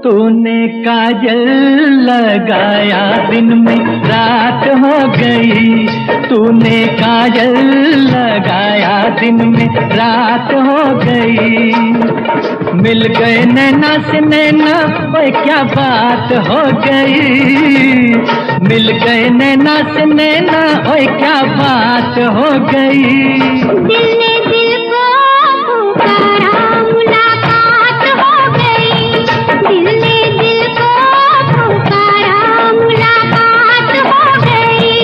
तूने काजल लगाया दिन में रात हो गई, तूने काजल लगाया दिन में रात हो गई। मिल गए नैना से नैना, ओए क्या बात हो गई। मिल गए नैना से नैना, ओए क्या बात हो गई। दिल ने दिल को पुकारा, मुलाकात हो गई। दिल ने दिल को पुकारा, मुलाकात हो गई।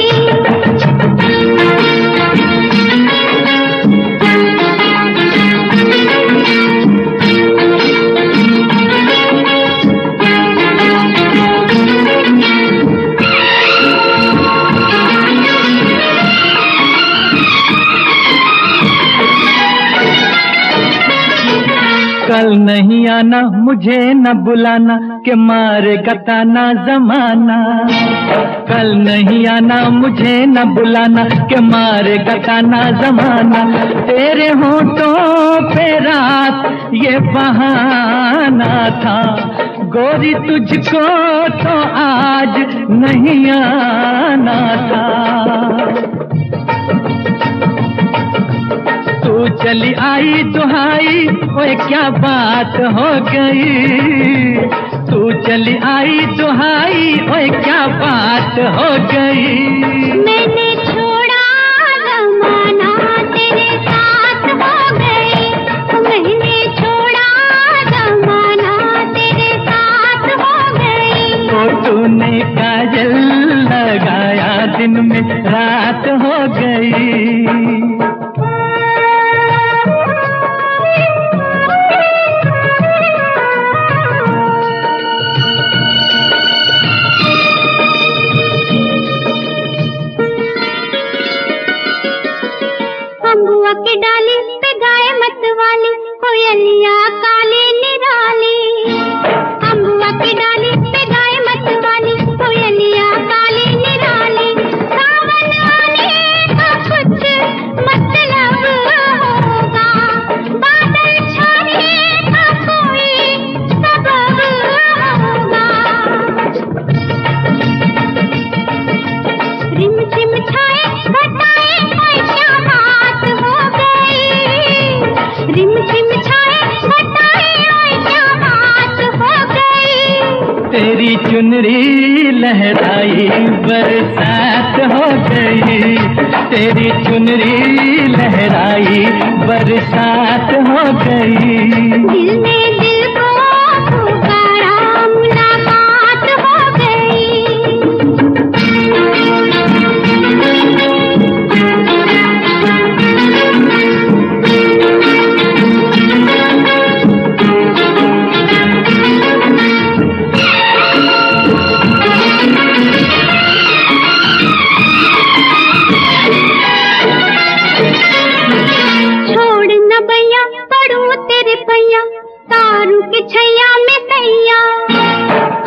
कल नहीं आना, मुझे न बुलाना, के मारेगा ताना जमाना। कल नहीं आना, मुझे न बुलाना, के मारेगा ताना जमाना। तेरे होठों पे रात ये बहाना था, गोरी तुझको तो आज नहीं आना था। तू चली आई दुहाई, ओए क्या बात हो गई। तू चली आई दुहाई, ओए क्या बात हो गई। मैंने छोड़ा जमाना, तेरे साथ हो गई। मैंने छोड़ा जमाना, तेरे साथ हो गई। तो तूने काजल लगाया दिन में रात हो गई। अम्बुआ की डाली पे गाय मत वाली, कोयलिया काली निराली। अम्बुआ की डाली पे गाय मत वाली, कोयलिया काली निराली। सावन आने का कुछ मतलब होगा, बादल छाने का कोई सबब होगा। रिम झिम छाए घटाए, ओए क्या बात हो गई। रिम झिम छाए घटाए, ओए क्या बात हो गई। तेरी चुनरी लहराई बरसात हो गई। तेरी चुनरी लहराई बरसात हो गई। दिल ने दिल को पुकारा, मुलाकात हो गई। छोड़ न भैया पड़ू तेरे पैया, तारू के छैया में सैया।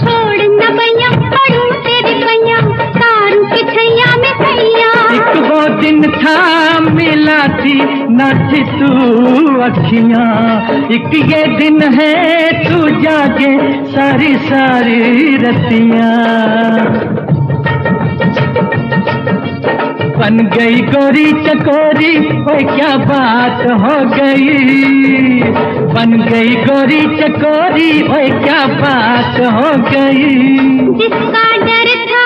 छोड़ न भैया पड़ू तेरे पैया, तारू के छैया में सैया। एक वो दिन था मिला थी न थी तू अखियां, एक ये दिन है तू जागे सारी सारी रतियां। बन गई गोरी चकोरी, ओए क्या बात हो गई। बन गई गोरी चकोरी, ओए क्या बात हो गई। जिसका डर था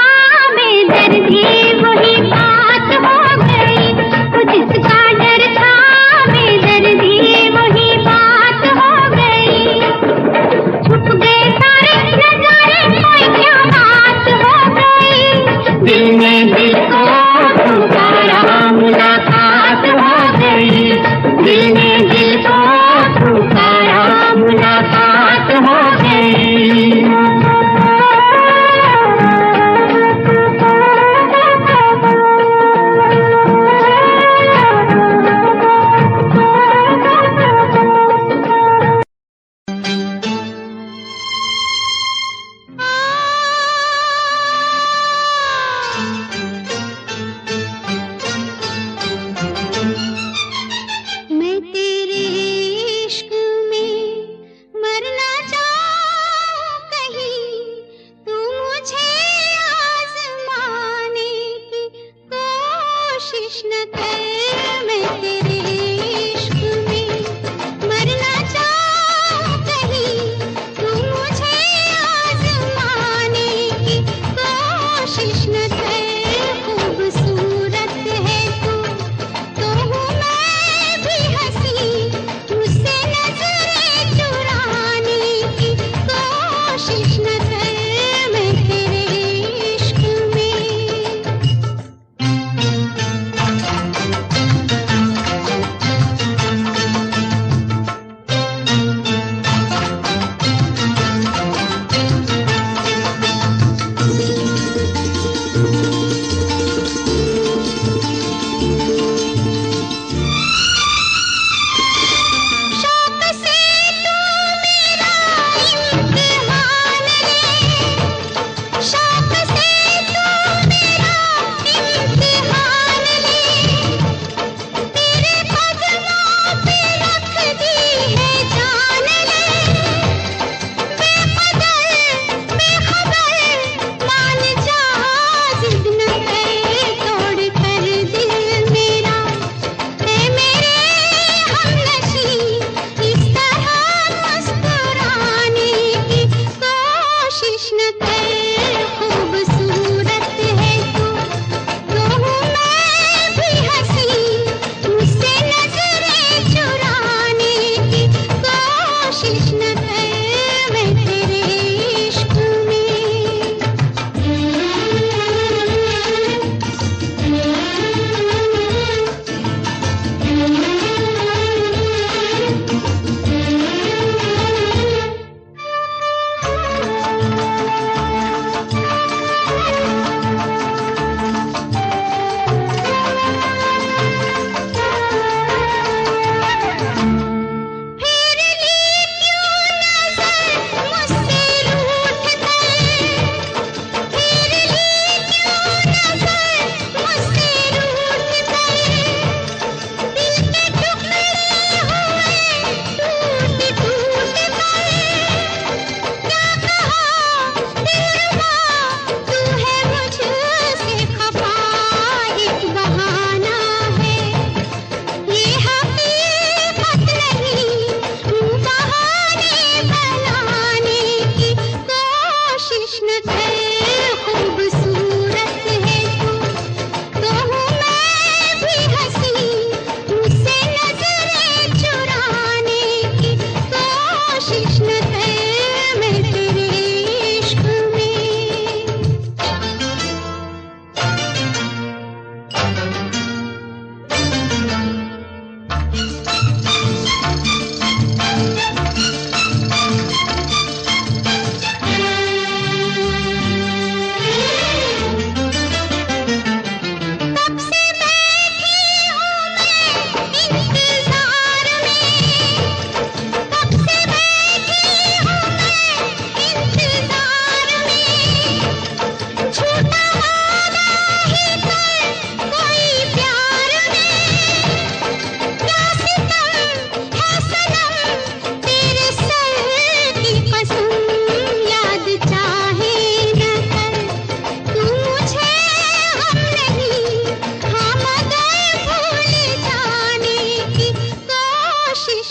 बेदर्दी, वही बात हो गई। जिसका डर था बेदर्दी, वही बात हो गई। छुप गए सारे नजारे, ओए क्या बात हो गई। दिल में दिल को पुकारा, मुलाकात हो गई। दिल ने दिल को पुकारा, मुलाकात हो गई।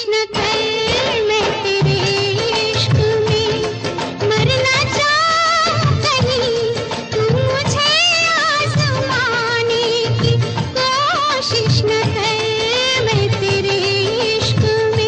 न कर मैं तेरे इश्क में, मरना चाहूं कहीं तू मुझे आजमाने की कोशिश न कर मैं तेरे इश्क में।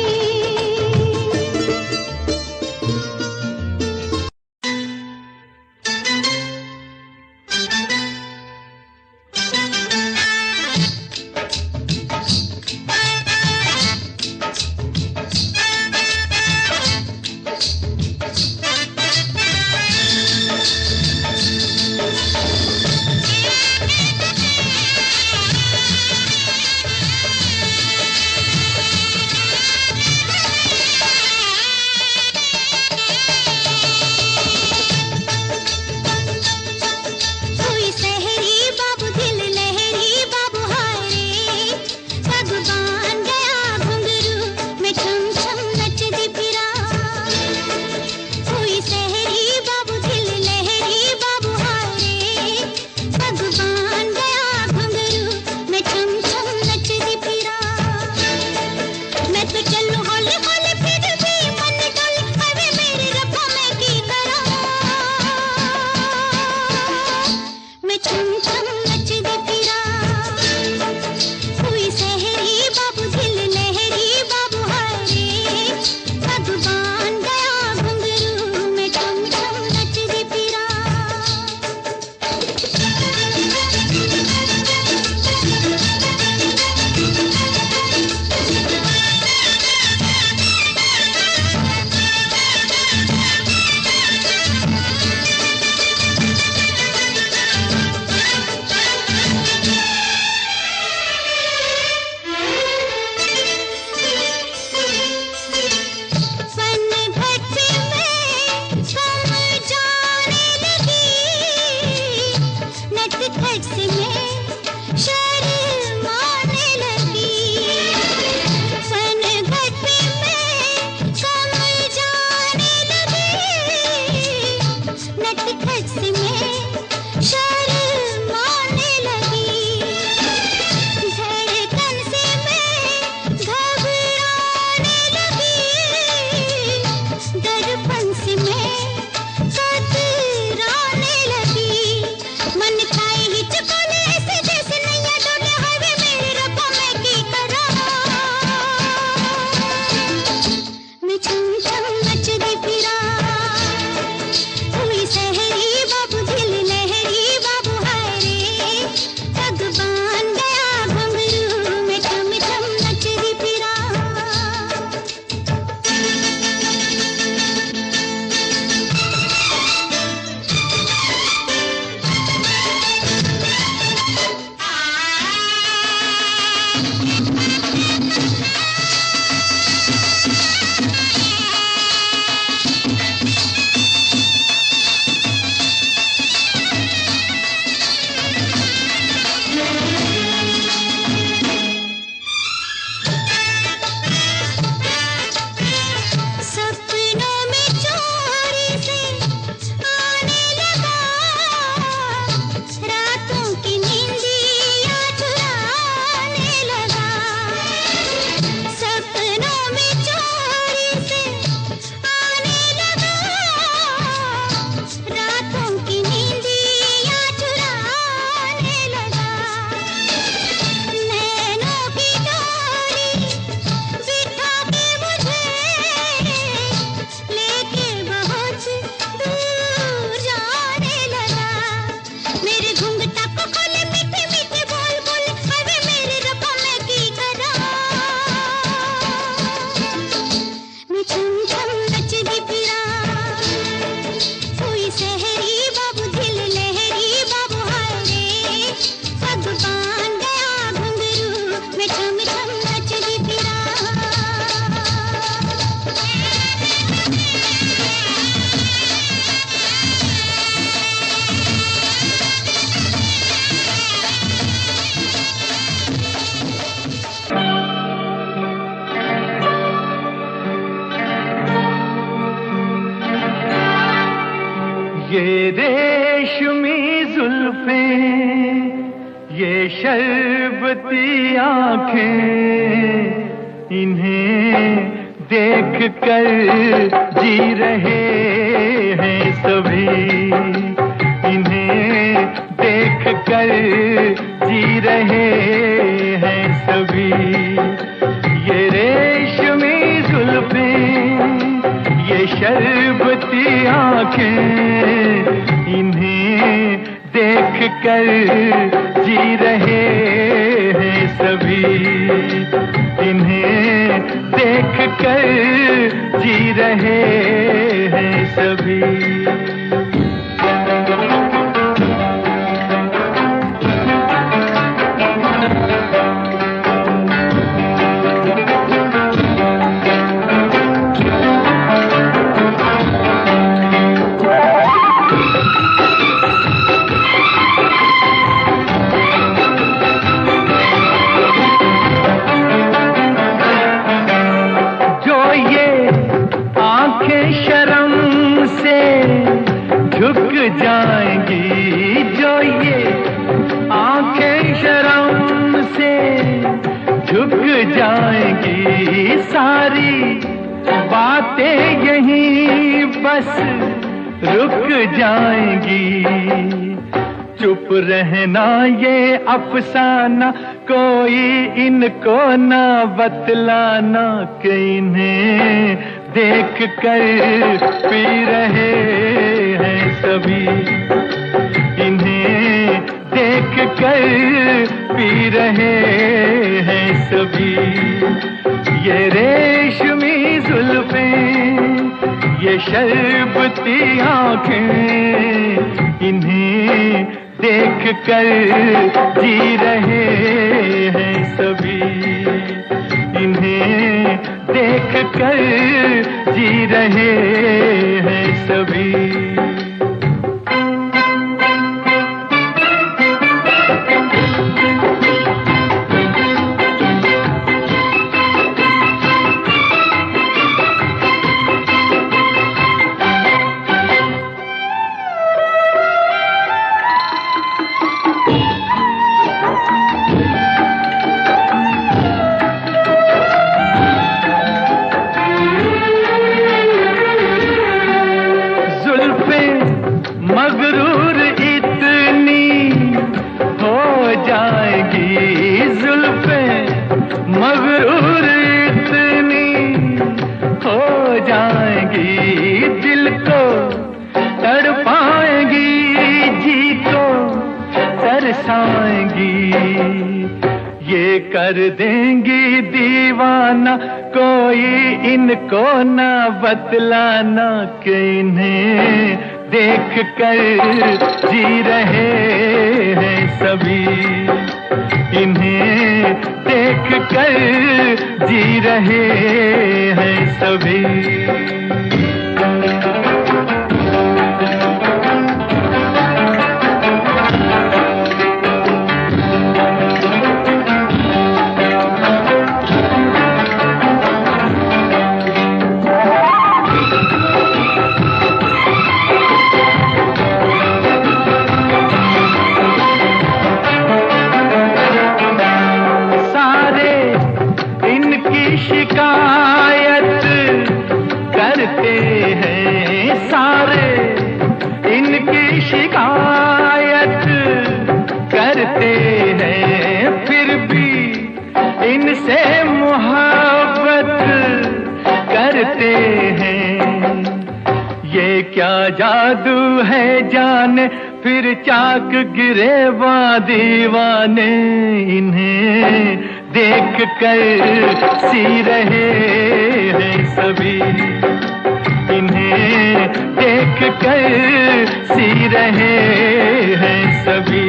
ये रेशमी जुल्फें, ये शरबती आंखें, इन्हें देख कर जी रहे हैं सभी, इन्हें देख कर जी रहे हैं सभी। ये रेशमी जुल्फें, ये शरबती आंखें, इन्हें देख कर जी रहे हैं सभी, इन्हें देख कर जी रहे हैं सभी। जाएंगी जो ये आंखें शर्म से झुक जाएंगी, सारी बातें यहीं बस रुक जाएंगी। चुप रहना ये अफसाना, कोई इनको ना बतलाना, कि इन्हें देख कर पी रहे हैं सभी, इन्हें देख कर पी रहे हैं सभी। ये रेशमी जुल्फें, ये शरबती आंखें, इन्हें देख कर जी रहे हैं सभी, इन्हें देख कर जी रहे हैं सभी। मगरूर इतनी हो जाएगी, जुल्फें मगरूर इतनी हो जाएंगी, दिल को तड़पाएंगी, जी को तरसाएंगी। ये कर देंगी दीवाना, कोई इनको ना बतलाना, कि इन्हें देख कर जी रहे हैं सभी, इन्हें देख कर जी रहे हैं सभी। शिकायत करते हैं सारे, इनकी शिकायत करते हैं, फिर भी इनसे मोहब्बत करते हैं। ये क्या जादू है जाने, फिर चाक गिरे दीवाने, इन्हें देख कर सी रहे हैं सभी, इन्हें देख कर सी रहे हैं सभी।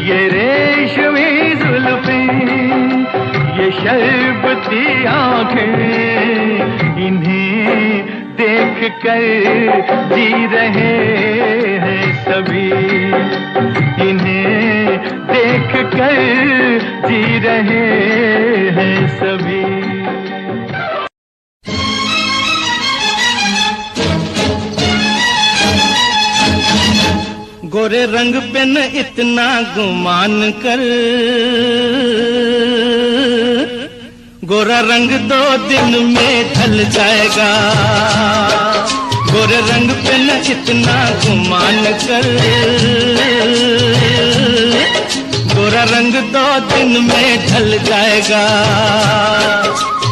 ये रेशमी जुल्फें, ये शरबती आंखें, इन्हें देख कर जी रहे हैं सभी, इन्हें देख कर जी रहे हैं सभी। गोरे रंग पे न इतना गुमान कर, गोरा रंग 2 दिन में ढल जाएगा, गोरे रंग पे न इतना गुमान कर, गोरा रंग 2 दिन में ढल जाएगा।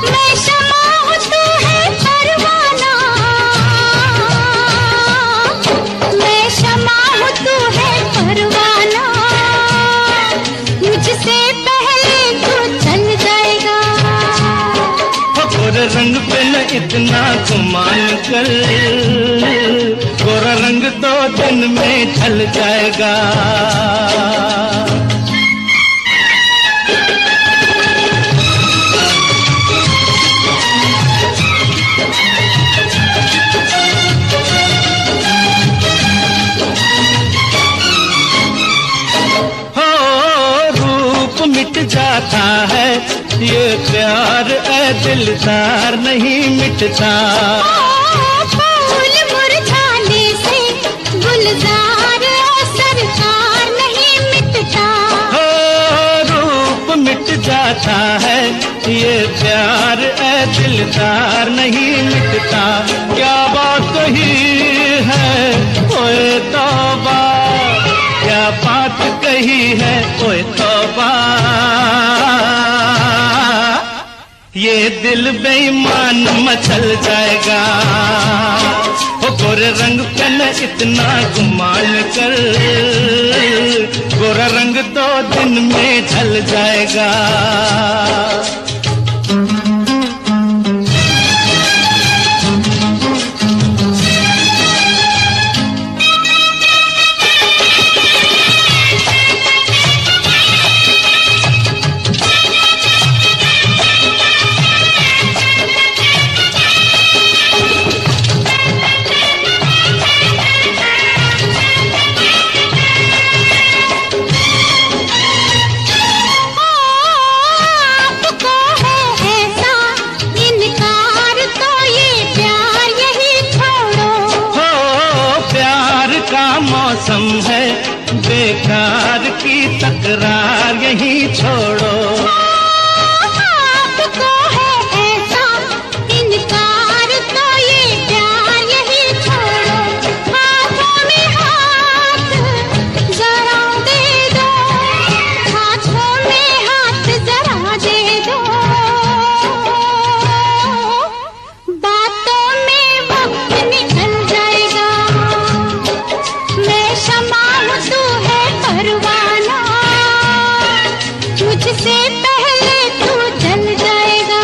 मैं शमा हूँ तू है परवाना, मैं शमा हूँ तू है परवाना, मुझसे पहले तू चल जाएगा। गोरे रंग पे न इतना गुमान कर, गोरा रंग 2 दिन में ढल जाएगा। मिट जाता है ये प्यार ऐ दिलदार नहीं मिटता। फूल मुरझाने से गुलजार सरकार नहीं मिटता। हो रूप मिट जाता है ये प्यार ऐ दिलदार नहीं मिटता। क्या बात कही है ओए तौबा, क्या बात कही है ओए तौबा, ये दिल बेईमान मचल जाएगा। हो गोरे रंग पे न इतना गुमान कर, गोरा रंग 2 दिन में ढल जाएगा। मौसम है बेकार की तकरार यही छोड़ो। आपको है ऐसा इनकार तो ये प्यार यही छोड़ो। हाथों में हाथ जरा दे दो, हाथों में हाथ जरा दे दो, बातों में वक्त निकल जाएगा। मैं शमा हूँ तू है परवाना, मुझसे पहले तू जल जाएगा।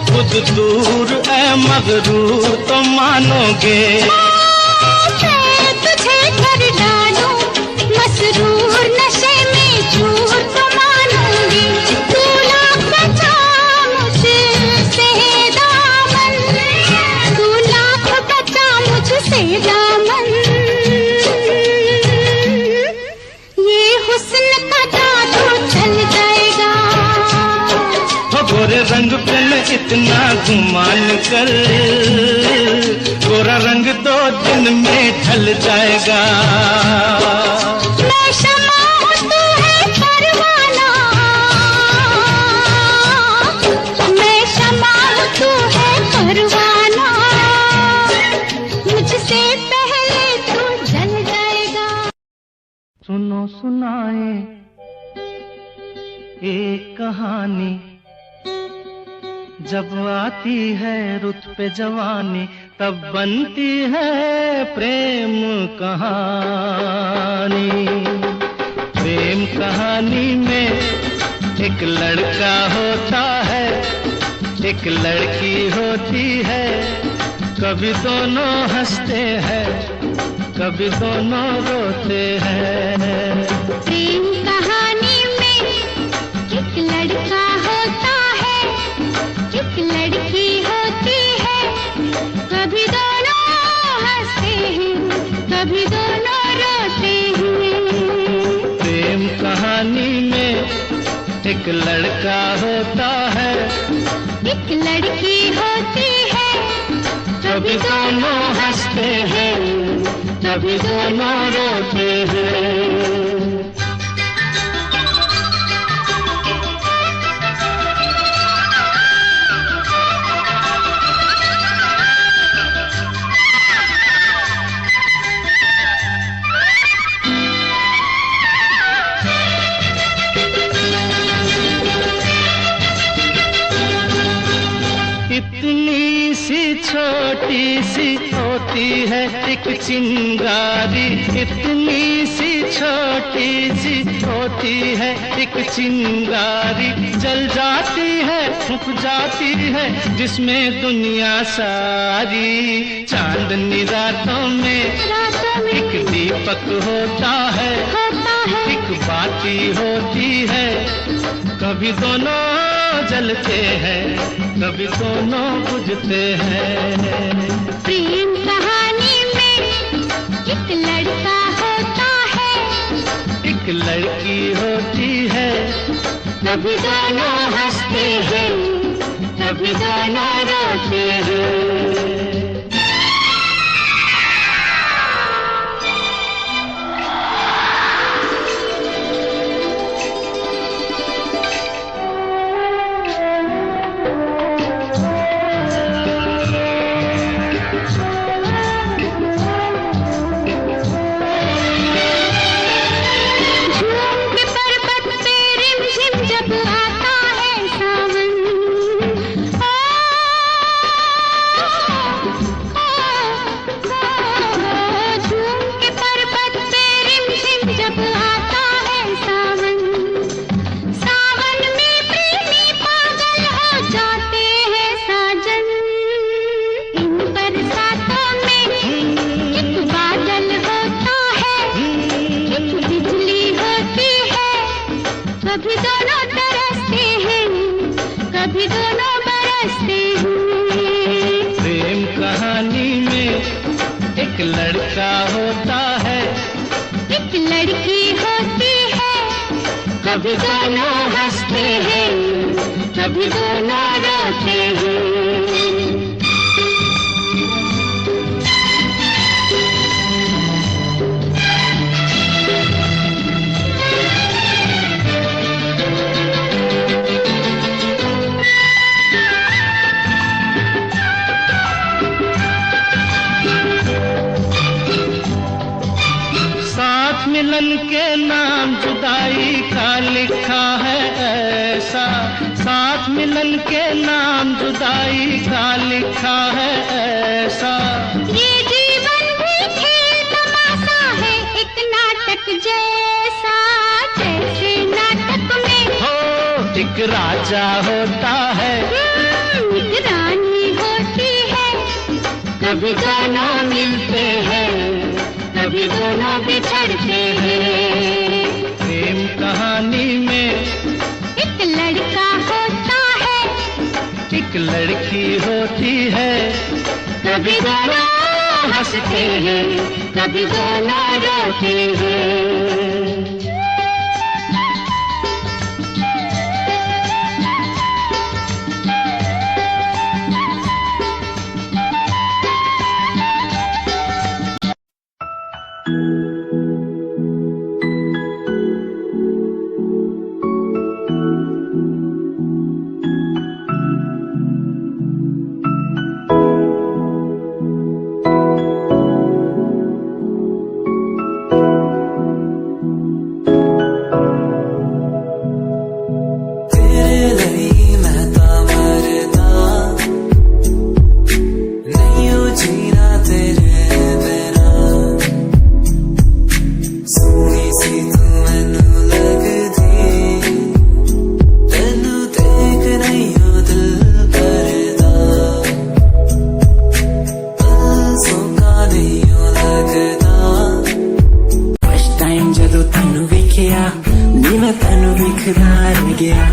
खुद दूर ऐ मगरूर तो मानोगे। मैं तुझे कर डालूं मसरूर नशे में चूर तो मानूंगी। तू लाख बचा मुझसे दामन, तू लाख बचा मुझसे दामन, ये हुस्न का जादू चल जाएगा। गोरे रंग पे न इतना गुमान कर, गोरा रंग 2 दिन में ढल जाएगा। मैं शमा हूँ तू है परवाना, मैं शमा हूँ तू है परवाना, मुझसे पहले तू जल जाएगा। सुनो सुनाए एक कहानी, जब आती है रुत पे जवानी तब बनती है प्रेम कहानी। प्रेम कहानी में एक लड़का होता है, एक लड़की होती है, कभी दोनों हंसते हैं कभी दोनों रोते हैं। प्रेम कहानी में एक लड़का होता है, एक लड़की होती है, कभी दोनों हंसते हैं, कभी दोनों रोते हैं। प्रेम कहानी में एक लड़का होता है, एक लड़की होती है, कभी दोनों हंसते हैं, कभी दोनों रोते हैं। इतनी सी छोटी सी होती है एक चिंगारी, इतनी सी छोटी सी होती है एक चिंगारी, जल जाती है फूक जाती है जिसमें दुनिया सारी। चांदनी रातों में एक दीपक होता है, एक बाती होती है, कभी दोनों जलते हैं, कभी दोनों बुझते हैं। प्रेम कहानी में एक लड़का होता है, एक लड़की होती है, कभी दोनों हंसते हैं, कभी दोनों रोते हैं। कभी दोनों तरसते हैं, कभी दोनों बरसते हैं। प्रेम कहानी में एक लड़का होता है, एक लड़की होती है, कभी दोनों हंसते हैं, कभी दोनों रोते हैं। मिलन के नाम जुदाई का लिखा है ऐसा, साथ मिलन के नाम जुदाई का लिखा है ऐसा। ये जीवन भी खेल तमाशा है एक नाटक जैसा, जैसे नाटक में हो एक राजा होता है, एक रानी होती है, कभी दोनों मिलते हैं, कभी दोनों बिछड़ते हैं। प्रेम कहानी में एक लड़का होता है, एक लड़की होती है, कभी दोनों हंसते हैं, कभी दोनों रोते हैं। मैं तेनू वेखदा रह गया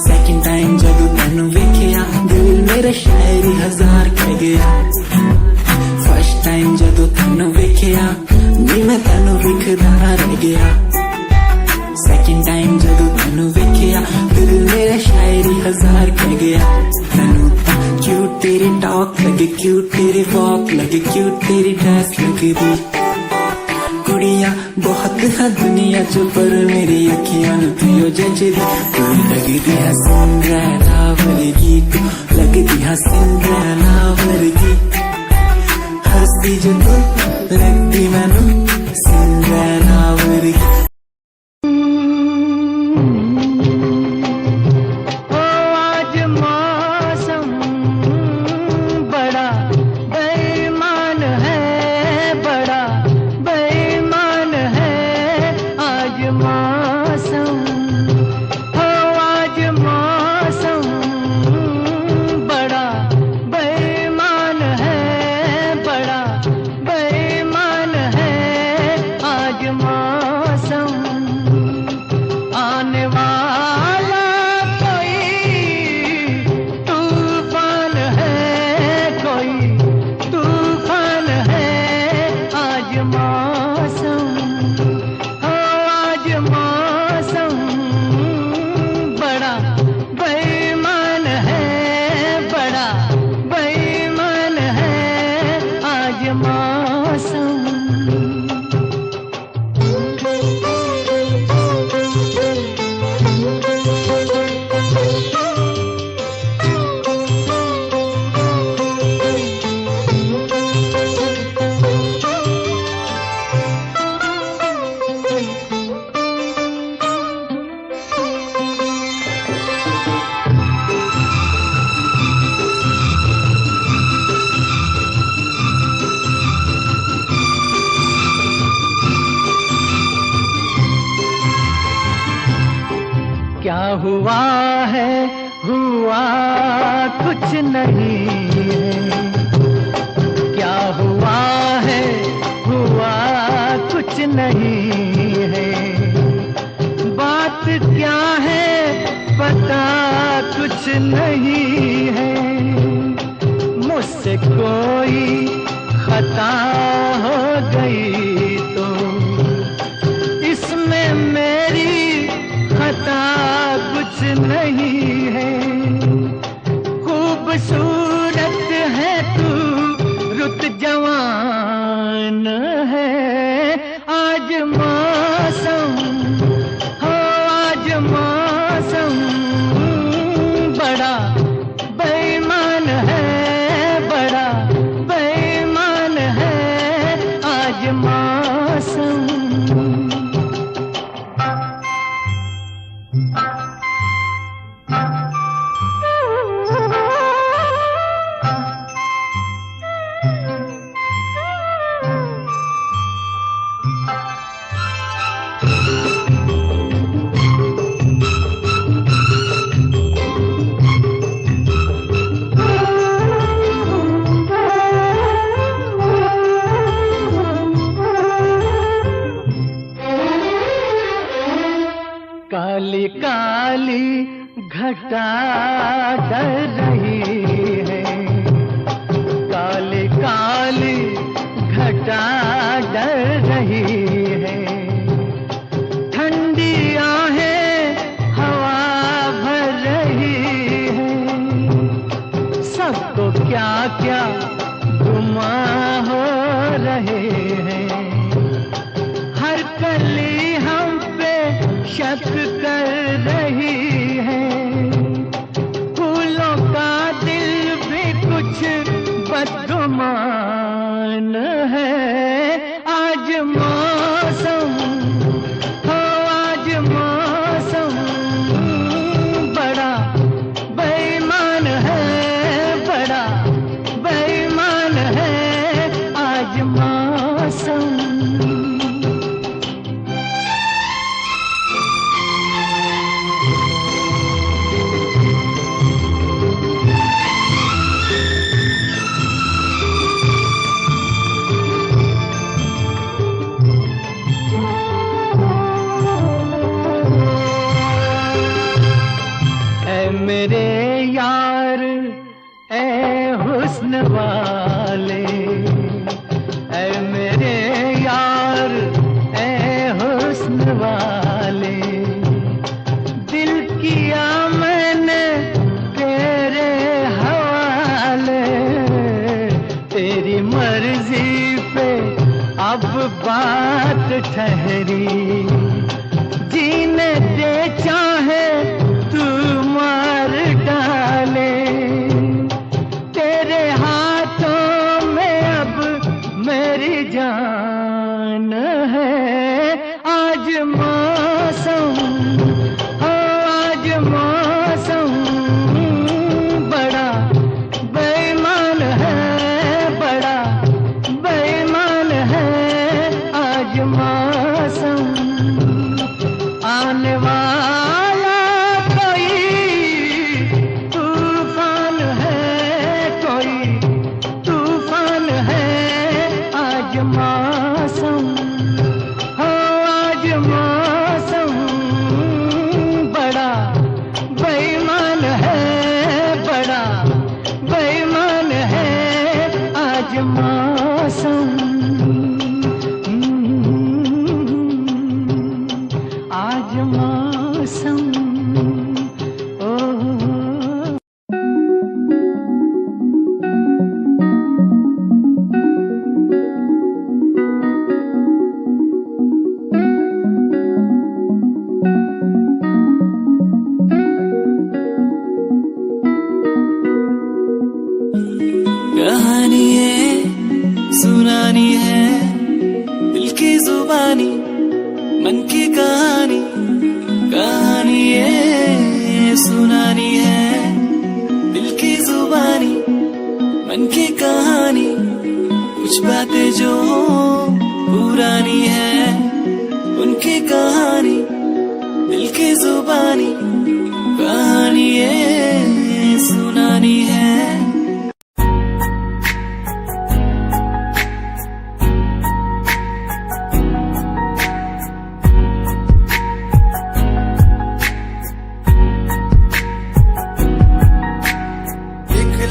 सेकंड टाइम जदों तेनू वेखिया दिल मेरा शायरी हजार कह गया फर्स्ट टाइम जदों तेनू वेखिया नी मैं तेनू वेखदा रह गया सेकंड टाइम जदों तेनू वेखिया दिल मेरा शायरी हजार कह गया तेनू क्यूट तेरी टॉक लगे क्यूट तेरी वॉक लगे क्यूट तेरी ड्रेस लगे दी कुड़ियां बहुत है दुनिया च पर मेरी अखियां पियो जजदी तू लगदी है सिंड्रेला वर्गी तू लगदी है सिंड्रेला वर्गी हंसदी जो तू लगदी मैनू सिंड्रेला वर्गी क्या हुआ है हुआ कुछ नहीं है क्या हुआ है हुआ कुछ नहीं है बात क्या है पता कुछ नहीं है मुझसे कोई खता हो गई तो इसमें मेरी खता कुछ नहीं है खूबसूरत है तू रुत जवान है आज मौसम हो आज मौसम बड़ा बेईमान है बड़ा बेईमान है आज मौसम काली काली घटा डर रही है काली काली घटा डर रही है ठंडी आहें हवा भर रही है सबको क्या क्या गुमा हो रहे हैं हर कली हम पे शक कर रही है फूलों का दिल भी कुछ बदगुमान है मेरे यार ऐ हुस्न वाले, ऐ मेरे यार ऐ हुस्न वाले, दिल किया मैंने तेरे हवाले, तेरी मर्जी पे अब बात ठहरी, जीने दे चाहे तू मार डाले, तेरे हाथों में अब मेरी जान है। आज मौसम, आज मौसम बड़ा बेईमान है, बड़ा बेईमान है आज मौसम। आने वाला कोई तूफान है, कोई तूफान है आज मौसम, हो आज मौसम बड़ा बेईमान है, बड़ा बेईमान है आज मौसम, आज मौसम। कहानी है सुनानी है, दिल की जुबानी मन की कहानी, कहानी है सुनानी है, दिल की जुबानी मन की कहानी, कुछ बातें जो पुरानी है उनकी कहानी, दिल की जुबानी कहानी है सुनानी है।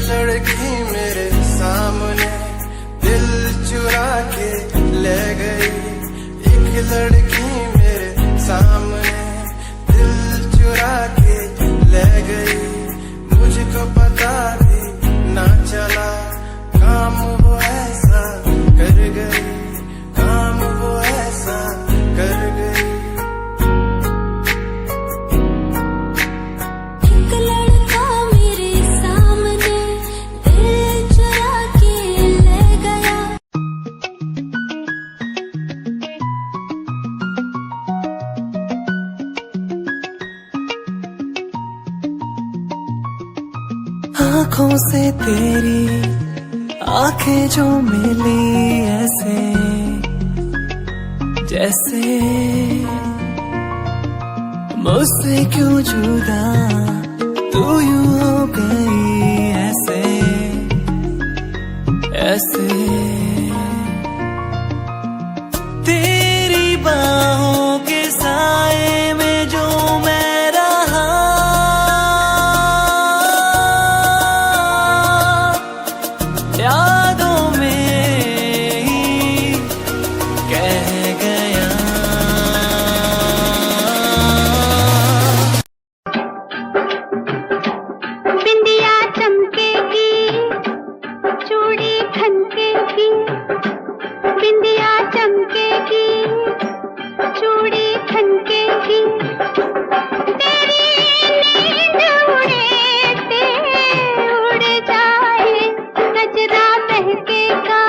लड़की मेरे सामने दिल चुरा के ले गई, एक लड़की मेरे सामने दिल चुरा के ले गई, मुझको पता भी ना चला काम वो ऐसा कर गई, काम वो ऐसा कर गई। आँखों से तेरी आंखें जो मिली ऐसे जैसे मुझसे क्यों जुदा तू यूं हो गई ऐसे ऐसे, तेरी बाहों के साए में जो मैं रहा, यादों में ही कह गया। बिंदिया चमकेगी, चूड़ी खनकेगी, बिंदिया चमकेगी, चूड़ी खनकेगी, तेरी नींद उड़े ते उड़ जाए, गजरा महकेगा,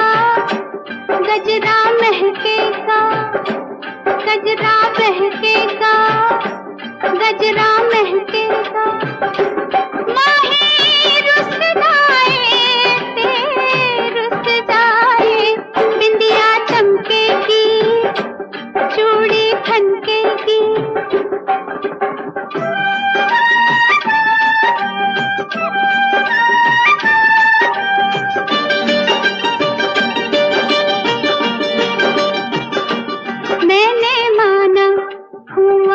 गजरा महकेगा, गजरा महकेगा, गजरा महकेगा, माही रुस जाए ते रुस जाए, बिंदिया चमकेगी, चूड़ी खनकेगी। मैंने माना हूँ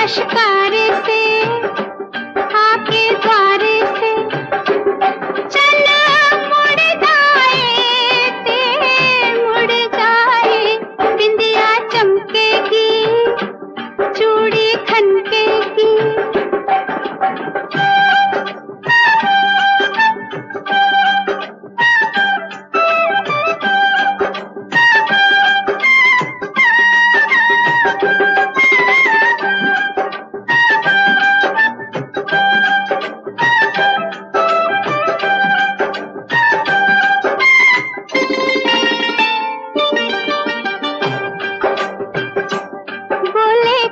लश्कारे से आके द्वारे से चल मुड़ जाए ते मुड़ जाए बिंदिया चमकेगी चूड़ी खनकेगी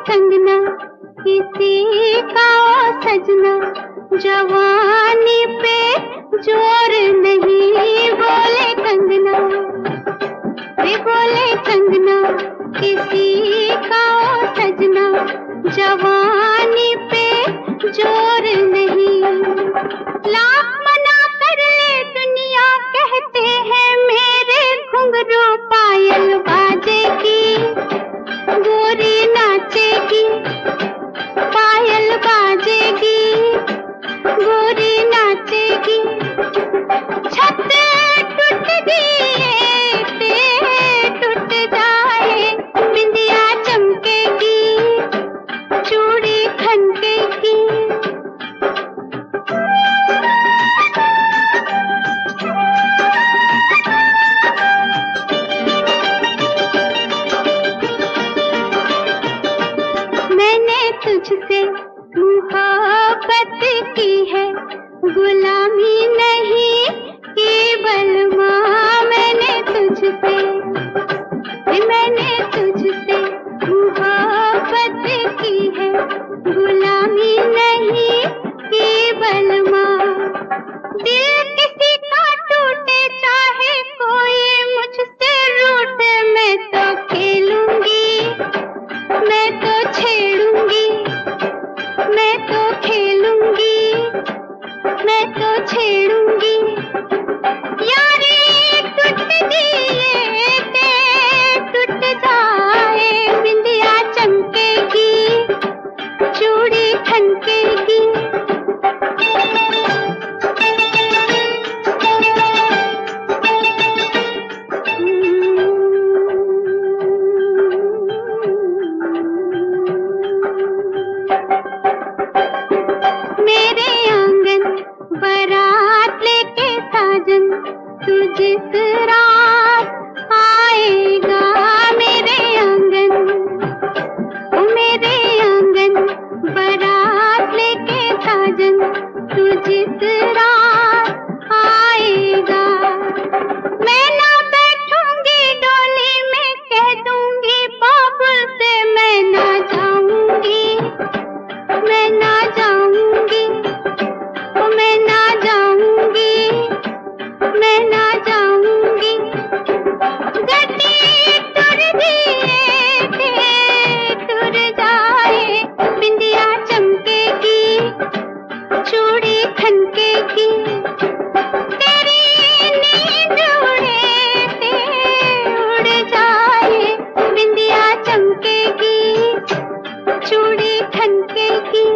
कंगना किसी का सजना जवानी पे जोर नहीं बोले कंगना रे बोले कंगना किसी का सजना जवानी पे जोर नहीं लाख मना कर ले दुनिया कहते हैं मेरे घुंघरू पायल बाजेगी गोरी नाचेगी पायल बाजेगी गोरी नाचेगी छत टूट दिए ते टूट जाए बिंदिया चमकेगी चूड़ी खनकेगी तुझसे मोहब्बत की है गुलामी नहीं केवल माँ मैंने तुझसे मोहब्बत की है गुलामी नहीं केवल माँ दिल किसी का टूटे चाहे कोई मुझसे रूठे मैं तो खेलूंगी मैं तो छेड़ूंगी मैं तो खेलूंगी मैं तो छेड़ूंगी यारी टूट दिए ते टूट जाए बिंदिया चमकेगी चूड़ी खनकेगी बारात लेके साजन तू जिस रात आएगा मेरे आंगन बारात लेके साजन तू जिस रात आएगा मैं ना बैठूंगी डोली में कह दूंगी बाबुल से मैं ना जाऊंगी मैं ना जाऊंगी मैं ना जाऊंगी मैं ना जाऊंगी गड्डी तुर दिए तुर जाए बिंदिया चमकेगी चूड़ी खनकेगी तेरी नींद उड़े ते उड़ जाए बिंदिया चमकेगी चूड़ी खनकेगी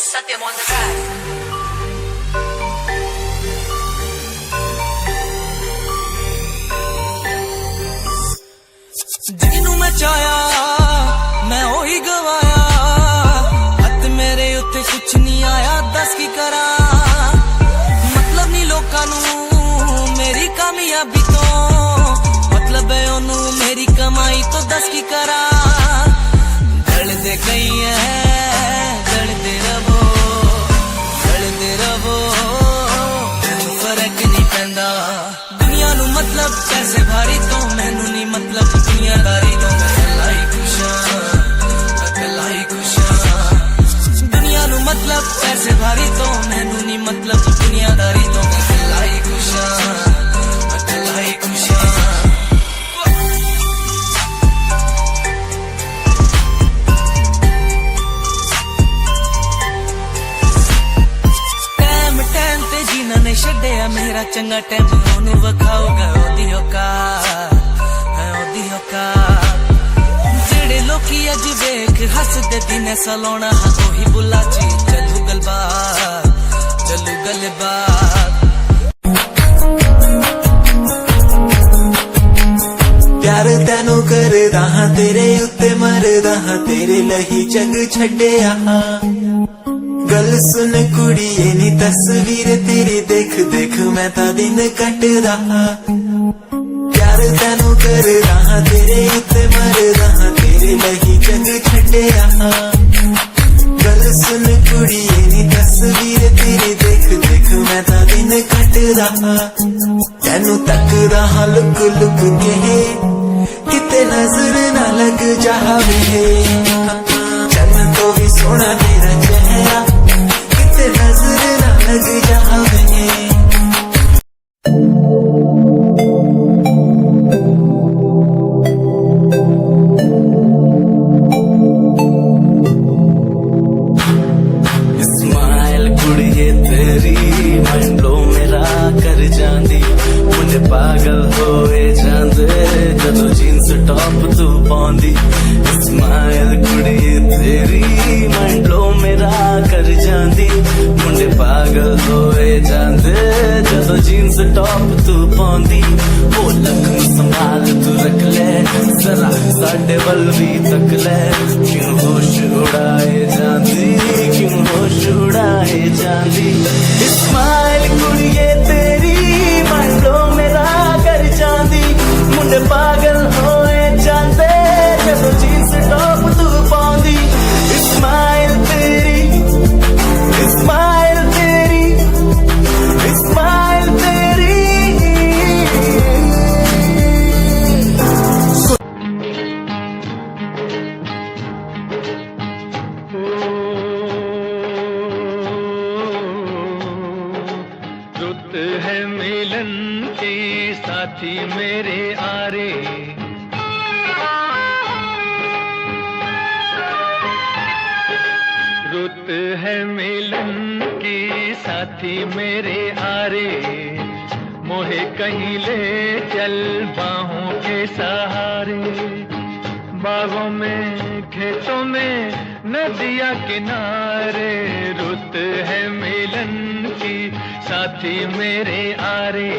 Satyam on the track. ਜਿਹਨੂੰ ਮੈਂ ਚਾਹਿਆ ਮੈਂ ਉਹੀ ਗਵਾਇਆ ਹੱਥ ਮੇਰੇ ਉੱਤੇ ਕੁਛ ਨਹੀਂ ਆਇਆ ਦੱਸ ਕੀ मतलब दुनियादारी तो मैं अकेला ही खुश हाँ। टाइम ते जीना ने छड्डिया मेरा चंगा टाइम ओनू वखाऊगा ओदी औकात जेड़े लोकी अज वेख हसदे दिन सलोना ओही बुला ची चलू गलबात प्यार तैनू करदा हां तेरे उत्ते मरदा हां तेरे लही जग छड्डिया गल सुन कुड़िए नी तस्वीर तेरी देख देख मैं ता दिन कटदा प्यार तैनू करदा हां तेरे उत्ते मरदा हां तेरे लही जग छड्डिया गल सुन कुड़िए नी तस्वीर तेरी देख देख मैं ता दिन कटदा तैनू तकदा हां लुक लुक के किते नजर ना लग जावे चन्न तो भी सोना तेरा चेहरा किते नजर ना लग जावे स्माइल कुड़िए तेरी मंडलो मेरा कर जांदी मुझे पागल होए जांदे जदों जीन्स टॉप तू पाउंदी स्माइल कुड़िए तेरी मंडलो मेरा कर जांदी मुझे पागल होए जांदे जदों जीन्स टॉप तू पाउंदी वो लक संभाल तू रख ले जरा साडे वल भी तक ले क्यों होश उड़ाए जांदी स्माइल कुड़िए तेरी मंडो मेरा कर जांदी मुंडे पागल होए जांदे जदों जीन्स टॉप तू पाउंदी स्माइल तेरी रुत है मिलन की साथी मेरे आरे रुत है मिलन की साथी मेरे आरे मोहे कहीं ले चल बाहों के सहारे बागों में खेतों में नदिया किनारे रुत है मिलन की साथी मेरे आरे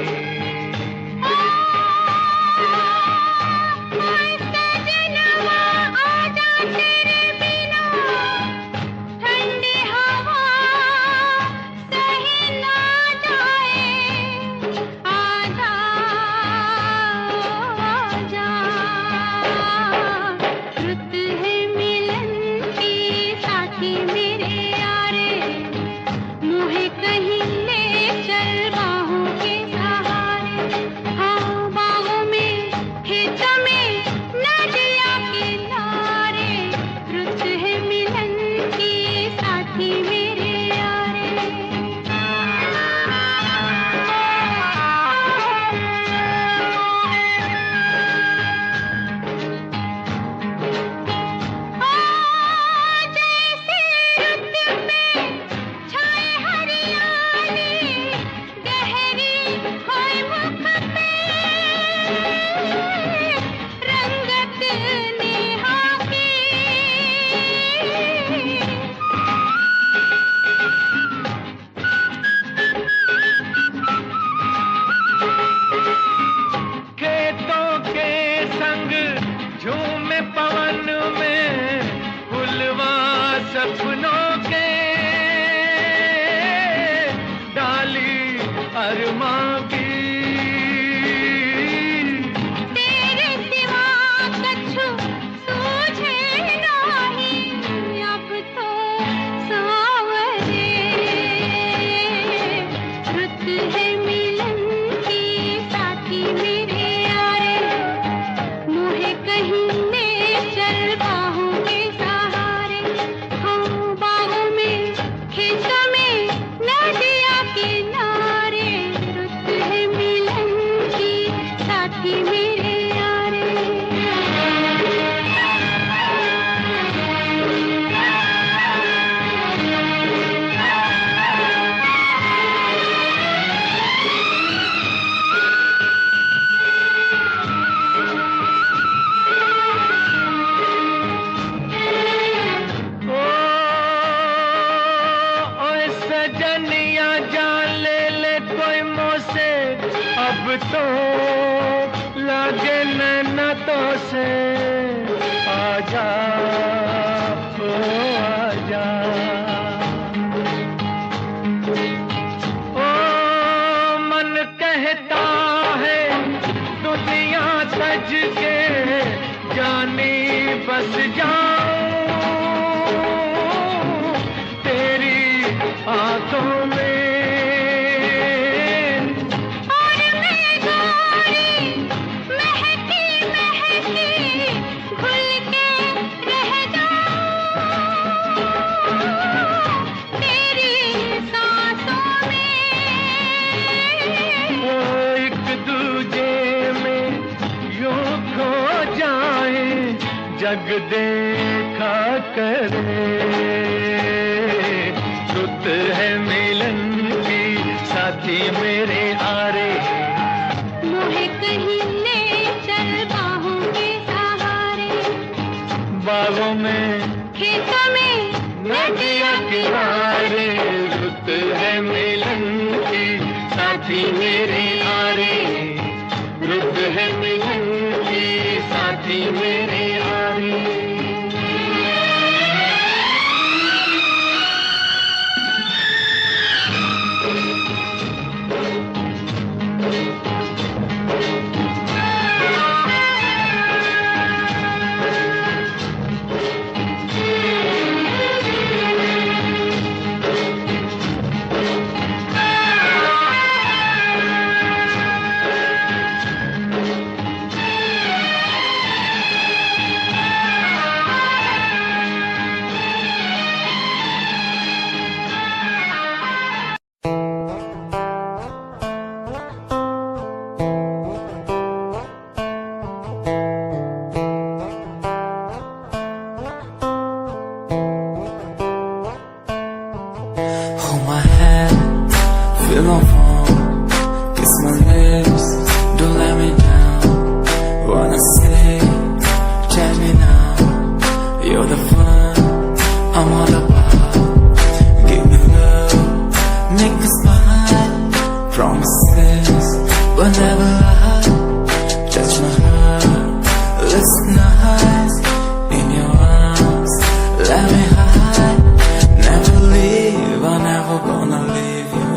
कहीं ले चल बाहों के सहारे सजनिया जान ले ले कोई मोसे, अब तो लागे नैना तो से। आजा ओ आजा, ओ मन कहता है दुनिया सज के जानी बस जाऊं तेरी आंखों में। और मैं गोरी महकी महकी घुल के रह जाऊं तेरी सांसों में। वो एक दूजे में यूं खो जाए, जग देखा करे। रुत है मिलन की साथी मेरे आरे, मोहे कहीं ले चल बाहों के सहारे। बागों में खेतों में नदिया किनारे, रुत है मिलन की साथी मेरे आरे। रुत है मिलन की साथी मेरे आरे। Hold my hand, feel my palm, kiss my lips, don't let me down. Wanna say, tell me now, you're the fun I'm all about. Give me love, make me smile, promises will never lie. Touch my heart, listen nice, in your arms, let me hide. Never leave, I'm never gonna leave you.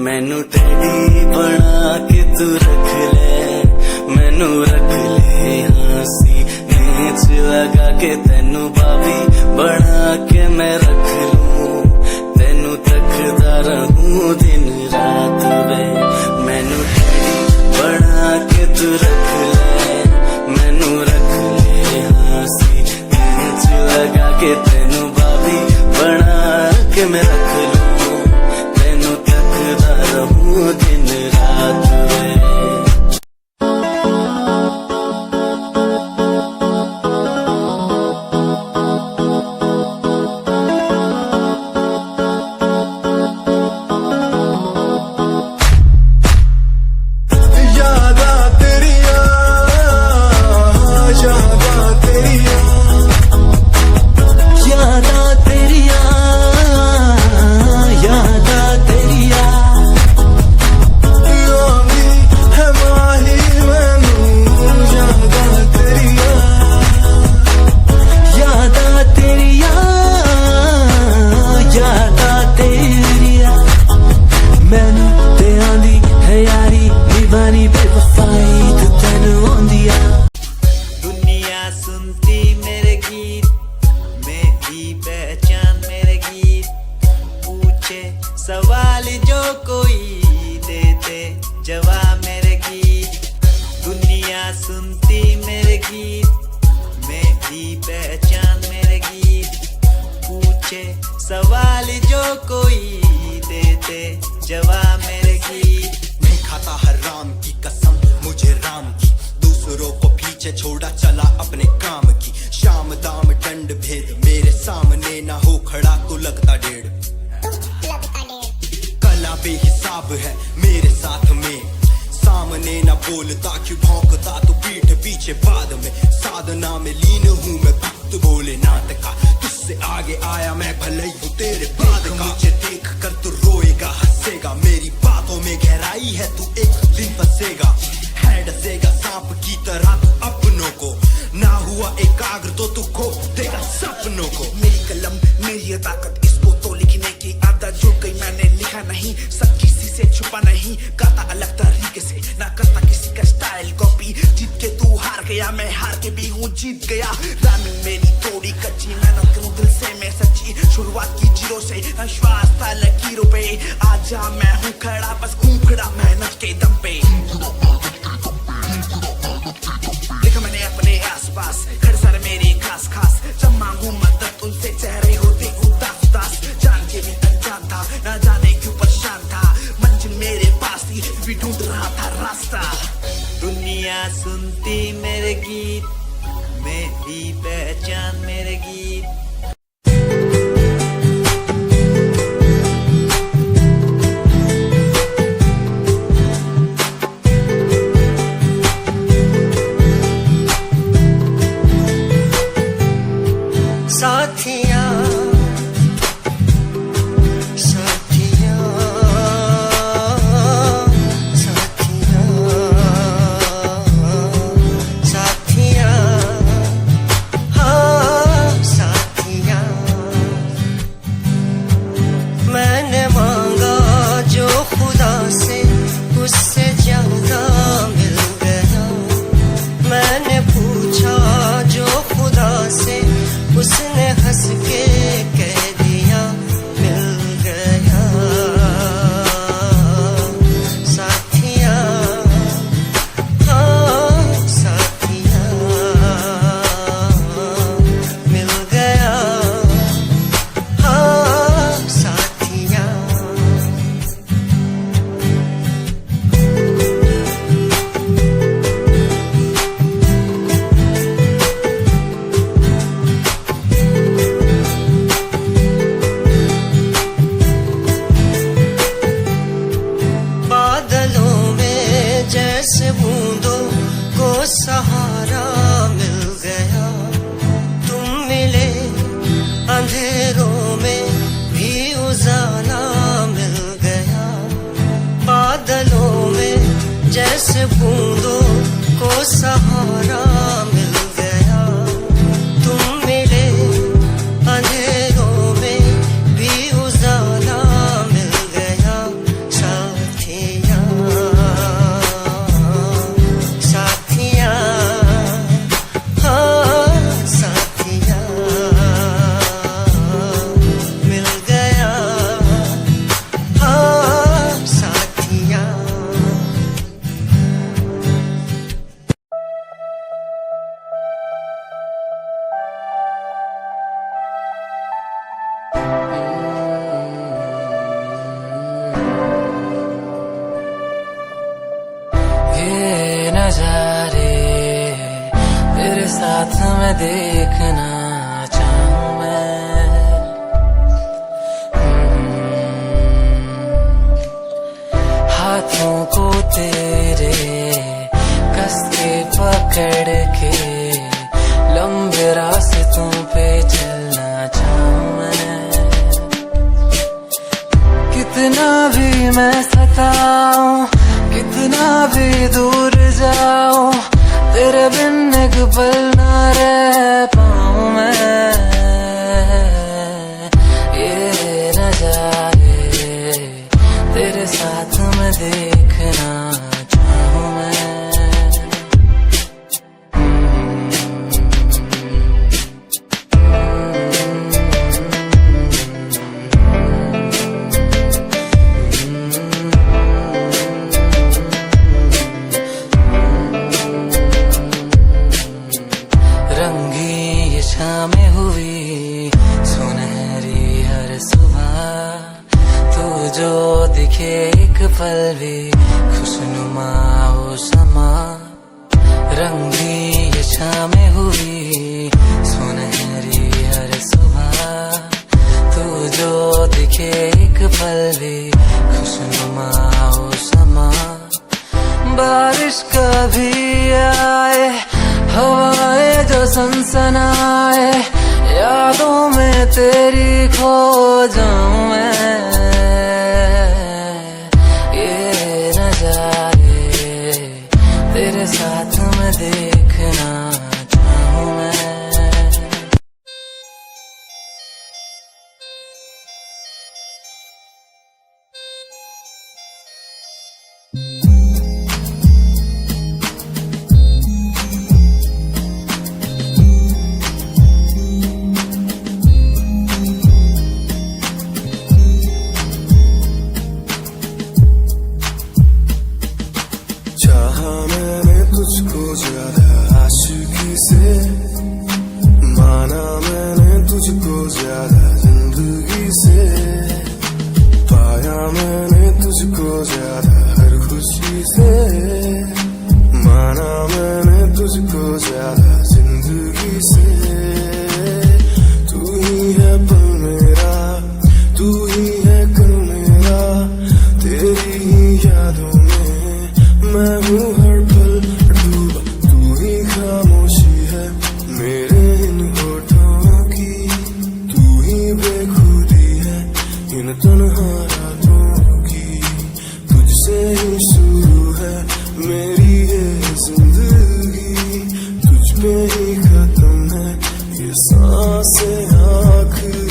मैनू teddy बना के तू रख ले, मैनू रख ले हंसी नीच लगा के, तेनू बाबी बना के मैं रख लूं, तेनू तकदा रहूं दिन रात वे। मैनू टेडी बना के तू रख ले, मैनू रख ले हंसी नीच लगा के, तेनू बाबी बना के मैं रख लूं, तेनू तकदा रहूं दिन रात वे। यादां तेरियां, यादां तेरियां, यादां तेरियां, यादां तेरियां, आंदी है माही मैनू यादां तेरियां, यादां तेरियां, यादां तेरियां। मैनू ते आंदी है यारी निभानी बेवफाई, तू तैनू आंदी आ। दुनिया सुनती मेरे गीत, मेरी पहचान मेरे गीत, पूछे सवाल जो कोई देते जवाब मेरे गीत। दुनिया सुनती मेरे गीत, मेरी पहचान मेरे गीत, पूछे सवाल जो कोई देते जवाब मेरे गीत। नहीं खाता हराम की कसम मुझे राम की, दूसरों को पीछे छोड़ा चला अपने काम की। शाम दाम दंड भेद मेरे सामने ना हो खड़ा तो लगता डेढ़। कला बेहिसाब है मेरे साथ में। सामने न बोलता क्यों भौंकता तो पीठ पीछे बाद में। साधना में लीन हूँ मैं भक्त भोलेनाथ का, तुझसे आगे आया मैं भले ही हूँ तेरे बाद का। मुझे देख कर तू रोएगा हंसेगा, मेरी बातों में गहराई है तू एक दिन फंसेगा। है डसेगा सांप की तरह तू अपनों को, ना हुआ एकाग्र तो तू खो देगा सपनों को। मेरी कलम मेरी ये ताकत, इसको तो लिखने की आदत जुड़ गई। मैंने लिखा नहीं सब किसी से छुपा नहीं, गाता अलग तरीके से ना करता किसी का स्टाइल कॉपी। जीत के तू हार गया, मैं हार के भी हूँ जीत गया। रामिंग मेरी थोड़ी कच्ची, मेहनत करूँ दिल से मैं सच्ची। शुरुआत की जीरो से विश्वास था लकीरों पे, आजा मैं हूँ खड़ा बस हूँ खड़ा मेहनत के दम पे। देखा मैंने अपने आसपास खड़े सारे मेरे खास खास, जब मांगू मदद उनसे चेहरे होते उदास उदास। जान के भी अनजान था, ना जाने क्यों परेशान था, मंजिल मेरे पास थी भी ढूंढ रहा था रास्ता। दुनिया सुनती मेरे गीत, मेरी पहचान मेरे गीत। साथिया साथिया साथिया साथिया हाँ साथिया। मैंने मांगा जो खुदा से उससे ज्यादा मिल गया। मैंने पूछा जो खुदा से उसने हंस के कह दिया मिल गया। साथिया हाँ साथिया मिल गया हाँ साथिया। बादलों में जैसे बूंदों को सहारा मिल गया। तुम मिले अंधेरों में भी उजाला मिल गया। बादलों में जैसे बूंदों को सहारा मिल गया। तुम मिले अंधेरों में भी उजाला मिल गया। साथिया साथिया हाँ साथिया मिल गया हाँ साथिया। ये नजारे तेरे साथ में देखना चाहूं मैं। हाथों को तेरे कस के पकड़ के लंबे रास्तों पे चलना चाहूं मैं। कितना भी मैं सताऊं, कितना भी दूर जाऊं, तेरे बिन एक पल ना रह पाऊं मैं। ये नजारे तेरे साथ में देखना चाहूं मैं। रंगी ये शामें हुई सुनहरी हर सुबह, तू जो दिखे एक पल भी खुशनुमा हो समा। रंगी ये शामें हुई सुनहरी हर सुबह, तू जो दिखे एक पल भी खुशनुमा हो समा, बारिश कभी आए, हवाएं जो सनसनाए, यादों में तेरी खो जाऊं मैं। ये नजारे तेरे साथ में देखना चाहूं मैं। चाहा मैंने तुझको ज्यादा आशिकी से, माना मैंने तुझको ज्यादा जिंदगी से, पाया मैंने तुझको ज्यादा हर खुशी से, माना मैंने तुझको ज्यादा जिंदगी से। तू ही है पल मेरा, तू ही है कल मेरा, तेरी ही यादों में मैं हूँ हर पल डूबा। तू ही खामोशी है मेरे इन होठों की, तू ही बेखुदी है इन तन्हा रातों की। तुझसे ही शुरू है मेरी ये जिंदगी, तुझ पे ही खत्म है ये सांसें आखिरी।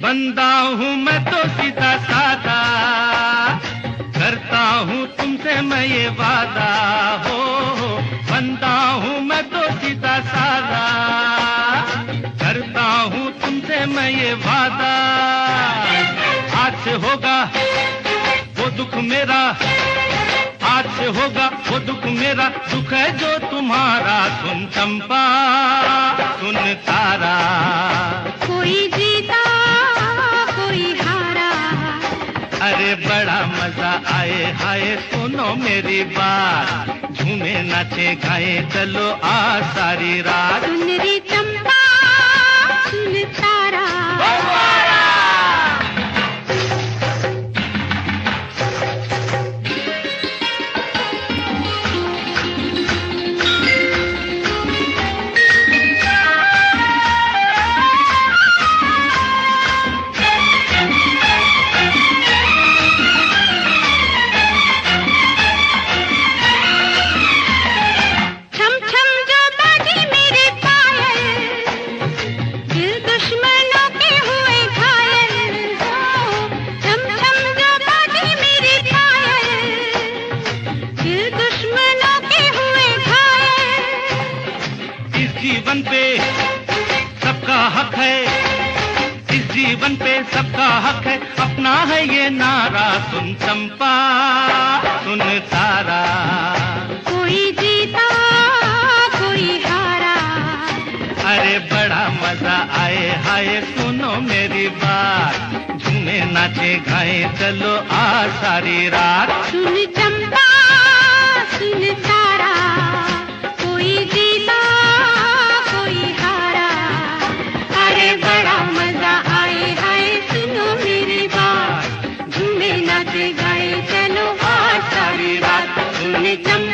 बंदा हूँ मैं तो सीधा साधा, करता हूँ तुमसे मैं ये वादा हो। बंदा हूँ मैं तो सीधा साधा, करता हूँ तुमसे मैं ये वादा। आज से होगा वो दुख मेरा, आज से होगा वो दुख मेरा, दुख है जो तुम्हारा। सुन चंपा सुन तारा, कोई जीता कोई हारा। अरे बड़ा मजा आए हाय सुनो मेरी बात, झूमे नाचे गाए चलो आ सारी रात। सुन रे चंपा सुन तारा, जीवन पे सबका हक है, इस जीवन पे सबका हक है, अपना है ये नारा। सुन चंपा सुन तारा, कोई जीता कोई हारा, अरे बड़ा मजा आए हाय सुनो मेरी बात, झूमे नाचे गाए चलो आ सारी रात। सुन चंपा सुन तारा, कोई जीता कोई हारा, अरे बड़ा मजा आए हाय सुनो मेरी बात, झूमे नाचे गाए चलो आ सारी रात। सुन चंपा